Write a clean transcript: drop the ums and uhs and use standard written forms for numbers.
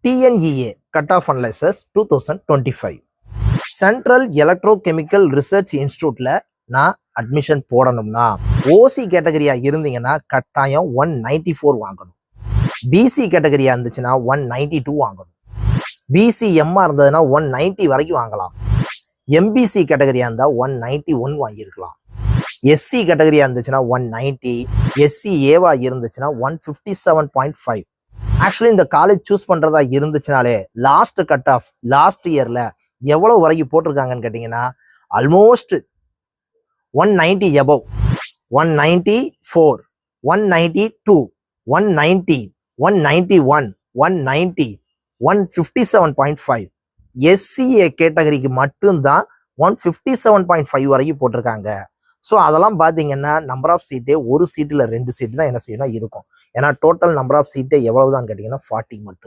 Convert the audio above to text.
TNEA Cut Off Analysis 2025 central electrochemical research இன்ஸ்டியூட்ல நான் அட்மிஷன் போடணும்னா ஓசி கேட்டகரியா இருந்தீங்கன்னா கட்டாயம் 194 வாங்கணும். பிசி கேட்டகரியா இருந்துச்சுன்னா 192 வாங்கணும். பிசிஎம்மா இருந்ததுன்னா 190 வரைக்கும் வாங்கலாம். எம்பிசி கேட்டகரியா இருந்தா 191 வாங்கியிருக்கலாம். எஸ்சி கேட்டகரியா இருந்துச்சுன்னா 190, எஸ்சி ஏவா இருந்துச்சுன்னா 157.5. ஆக்சுவலி இந்த காலேஜ் சூஸ் பண்றதா இருந்துச்சுனாலே லாஸ்ட் கட் ஆஃப் லாஸ்ட் இயர்ல எவ்வளவு வரைக்கும் போட்டிருக்காங்கன்னு கேட்டீங்கன்னா ஆல்மோஸ்ட் 190 above, 194, 192, 190, 191, 190, 157.5. எஸ்சிஏ கேட்டகரிக்கு மட்டும்தான் 157.5 வரைக்கும் போட்டிருக்காங்க. ஸோ அதெல்லாம் பார்த்தீங்கன்னா நம்பர் ஆஃப் சீட்டே ஒரு சீட்டில் 2 சீட்டு தான் என்ன செய்யணும் இருக்கும். ஏன்னா டோட்டல் நம்பர் ஆஃப் சீட்டே எவ்வளவுதான் கேட்டிங்கன்னா 40 மட்டும்.